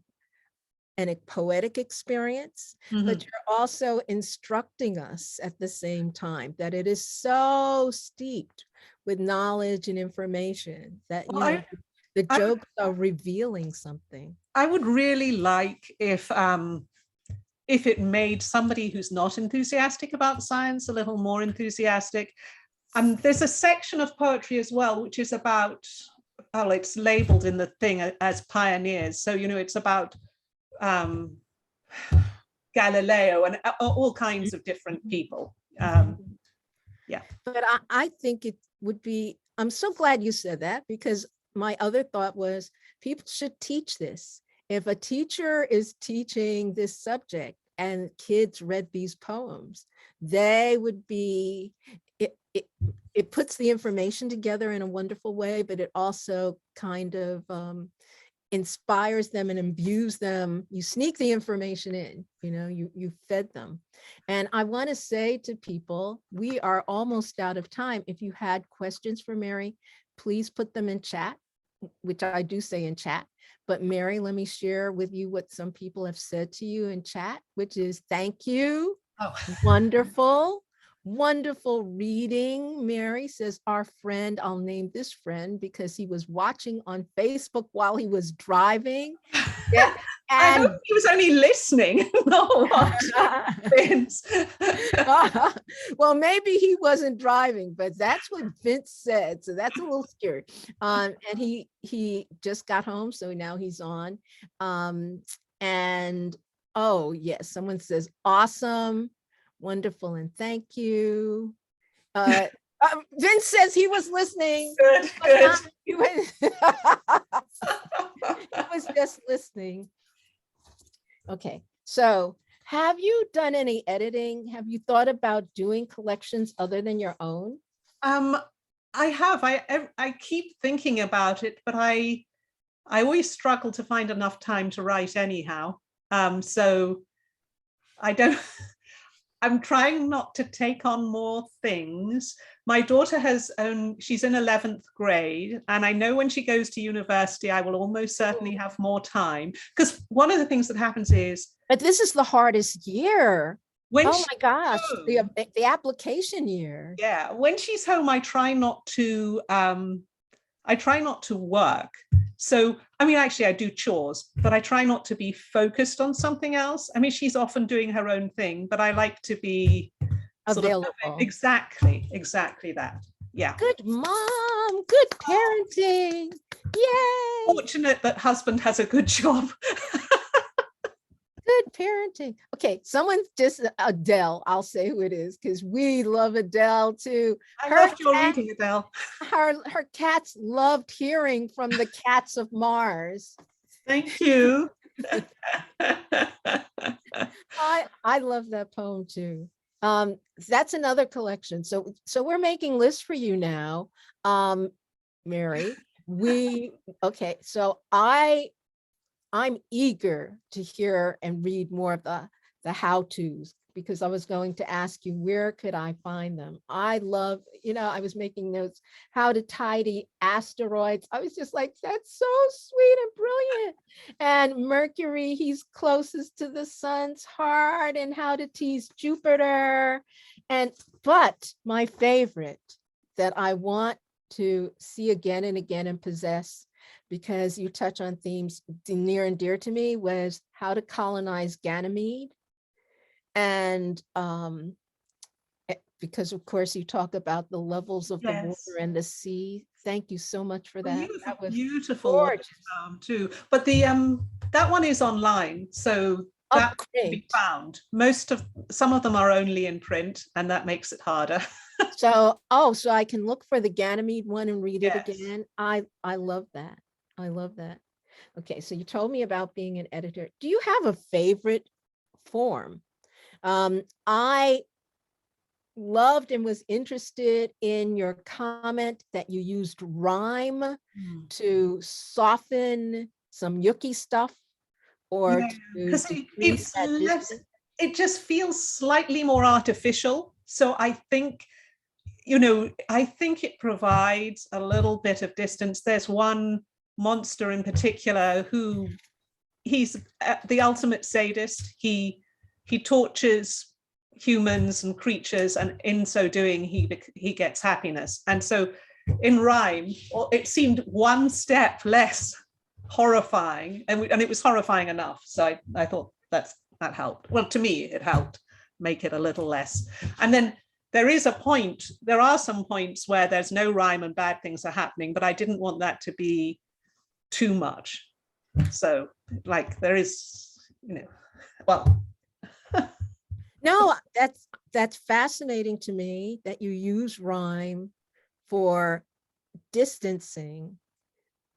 [SPEAKER 2] a poetic experience, but you're also instructing us at the same time that it is so steeped with knowledge and information that, you know, the jokes are revealing something.
[SPEAKER 1] I would really like if it made somebody who's not enthusiastic about science a little more enthusiastic. There's a section of poetry as well, which is about, well, it's labeled in the thing as pioneers. So, you know, it's about Galileo and all kinds of different people. Yeah.
[SPEAKER 2] But I think it would be, I'm so glad you said that, because my other thought was people should teach this. If a teacher is teaching this subject and kids read these poems, they would be, it puts the information together in a wonderful way, but it also kind of inspires them and imbues them. You sneak the information in, you know, you fed them. And I want to say to people, we are almost out of time. If you had questions for Mary, please put them in chat, which I do say in chat. But Mary, let me share with you what some people have said to you in chat, which is thank you.
[SPEAKER 1] Oh.
[SPEAKER 2] Wonderful. Wonderful reading. Mary says, our friend, I'll name this friend because he was watching on Facebook while he was driving. Yeah,
[SPEAKER 1] I hope he was only listening, not watching.
[SPEAKER 2] Well, maybe he wasn't driving, but that's what Vince said. So that's a little scary. And he just got home, so now he's on. And oh yes, someone says awesome. Wonderful and thank you. Vince says he was listening.
[SPEAKER 1] Good.
[SPEAKER 2] He was just listening. Okay, so have you done any editing? Have you thought about doing collections other than your own?
[SPEAKER 1] I have. I keep thinking about it, but I always struggle to find enough time to write anyhow. So I don't. I'm trying not to take on more things. My daughter she's in 11th grade, and I know when she goes to university, I will almost certainly have more time. Because one of the things that happens is,
[SPEAKER 2] but this is the hardest year.
[SPEAKER 1] Oh
[SPEAKER 2] my gosh, the application year.
[SPEAKER 1] Yeah, when she's home, I try not to work. So, I mean, actually I do chores, but I try not to be focused on something else. I mean, she's often doing her own thing, but I like to be
[SPEAKER 2] available.
[SPEAKER 1] Exactly that. Yeah.
[SPEAKER 2] Good mom, good parenting. Yay.
[SPEAKER 1] Fortunate that husband has a good job.
[SPEAKER 2] Good parenting. Okay, someone just Adele, I'll say who it is because we love Adele too.
[SPEAKER 1] I loved your reading, Adele.
[SPEAKER 2] Her cats loved hearing from the cats of Mars.
[SPEAKER 1] Thank you.
[SPEAKER 2] I love that poem too. That's another collection. So we're making lists for you now, Mary. Okay, so I'm eager to hear and read more of the how-tos, because I was going to ask you, where could I find them? I love, I was making notes, how to tidy asteroids. I was just like, that's so sweet and brilliant. And Mercury, he's closest to the sun's heart, and how to tease Jupiter. But my favorite that I want to see again and again and possess, because you touch on themes near and dear to me, was how to colonize Ganymede. And because of course you talk about the levels of the water and the sea. Thank you so much for that. That was
[SPEAKER 1] beautiful
[SPEAKER 2] gorgeous.
[SPEAKER 1] Too. But that one is online, so that can be found. Some of them are only in print, and that makes it harder.
[SPEAKER 2] So I can look for the Ganymede one and read it again. I love that. I love that. Okay, so you told me about being an editor. Do you have a favorite form? I loved and was interested in your comment that you used rhyme to soften some yucky stuff, or
[SPEAKER 1] it just feels slightly more artificial. So I think it provides a little bit of distance. There's one monster in particular who he's the ultimate sadist. He tortures humans and creatures, and in so doing, he gets happiness. And so in rhyme, it seemed one step less horrifying, and it was horrifying enough. So I thought that helped. Well, to me, it helped make it a little less. And then there are some points where there's no rhyme and bad things are happening, but I didn't want that to be too much. So like there is, well.
[SPEAKER 2] No, that's fascinating to me that you use rhyme for distancing,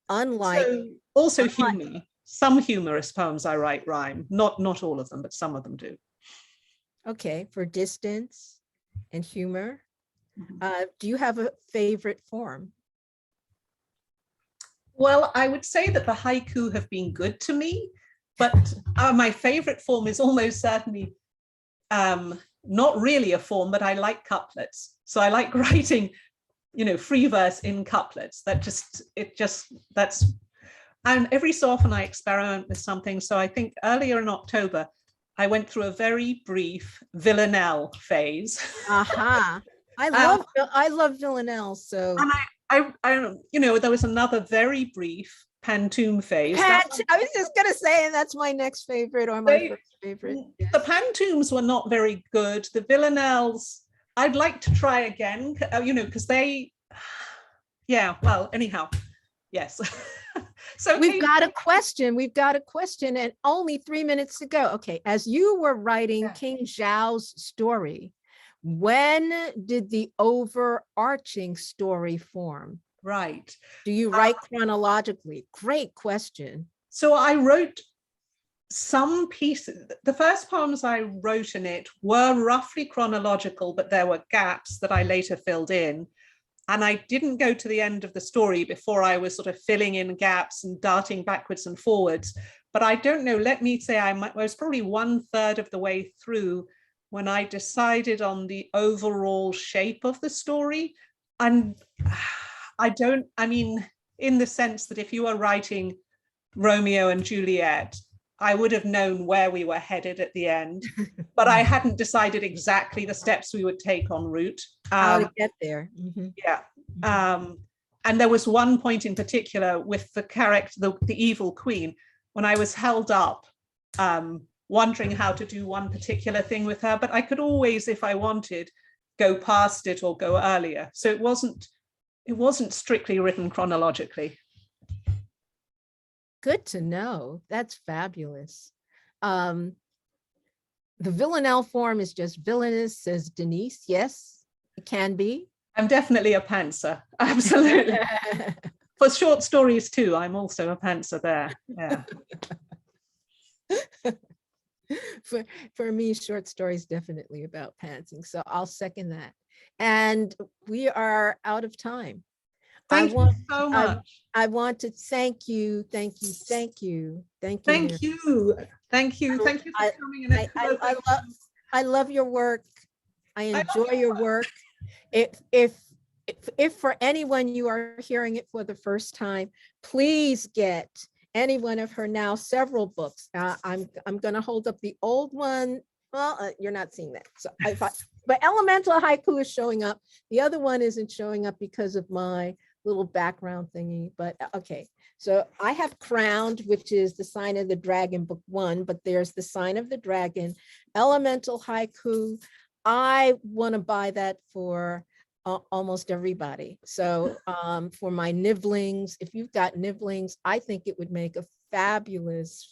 [SPEAKER 2] unlike
[SPEAKER 1] also humor. Some humorous poems I write rhyme, not all of them, but some of them do.
[SPEAKER 2] Okay, for distance and humor. Do you have a favorite form?
[SPEAKER 1] Well, I would say that the haiku have been good to me, but my favorite form is almost certainly not really a form, but I like couplets. So I like writing, free verse in couplets. And every so often I experiment with something. So I think earlier in October, I went through a very brief villanelle phase.
[SPEAKER 2] Aha. I love villanelle. So
[SPEAKER 1] and I there was another very brief pantoum phase.
[SPEAKER 2] I was just gonna say, and that's my next favorite, or my first favorite.
[SPEAKER 1] The pantoums were not very good. The villanelles, I'd like to try again, because well, anyhow, yes. So
[SPEAKER 2] we've got a question and only 3 minutes to go. Okay, as you were writing King Zhao's story, when did the overarching story form?
[SPEAKER 1] Right.
[SPEAKER 2] Do you write chronologically? Great question.
[SPEAKER 1] So I wrote some pieces. The first poems I wrote in it were roughly chronological, but there were gaps that I later filled in. And I didn't go to the end of the story before I was sort of filling in gaps and darting backwards and forwards. But I don't know, let me say I was probably 1/3 of the way through when I decided on the overall shape of the story. And in the sense that if you were writing Romeo and Juliet, I would have known where we were headed at the end, but I hadn't decided exactly the steps we would take en route.
[SPEAKER 2] How to get there.
[SPEAKER 1] Yeah. And there was one point in particular with the character, the evil queen, when I was held up, wondering how to do one particular thing with her, but I could always, if I wanted, go past it or go earlier. So it wasn't strictly written chronologically.
[SPEAKER 2] Good to know. That's fabulous. The villanelle form is just villainous, says Denise. Yes, it can be. I'm
[SPEAKER 1] definitely a pantser. Absolutely. For short stories too, I'm also a pantser there. Yeah.
[SPEAKER 2] For me, short stories definitely about pantsing. So I'll second that. And we are out of time.
[SPEAKER 1] Thank you so much.
[SPEAKER 2] I want to thank you. Thank you for coming. And I love your work. I enjoy your work. If for anyone you are hearing it for the first time, please get any one of her now several books. I'm going to hold up the old one. Well, you're not seeing that. So but Elemental Haiku is showing up. The other one isn't showing up because of my little background thingy, but okay. So I have Crowned, which is the Sign of the Dragon, book 1, but there's the Sign of the Dragon, Elemental Haiku. I want to buy that for almost everybody. So for my nibblings, if you've got nibblings, I think it would make a fabulous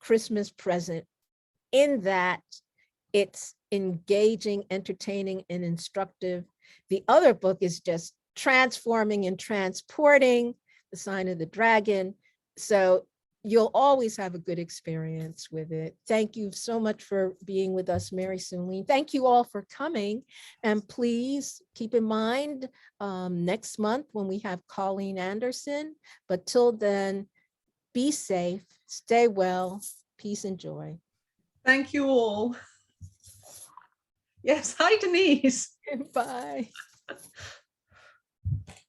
[SPEAKER 2] Christmas present, in that it's engaging, entertaining, and instructive. The other book is just transforming and transporting, the Sign of the Dragon. So you'll always have a good experience with it. Thank you so much for being with us, Mary Celine. Thank you all for coming. And please keep in mind next month when we have Colleen Anderson. But till then, be safe, stay well, peace and joy.
[SPEAKER 1] Thank you all. Yes, hi Denise.
[SPEAKER 2] Bye.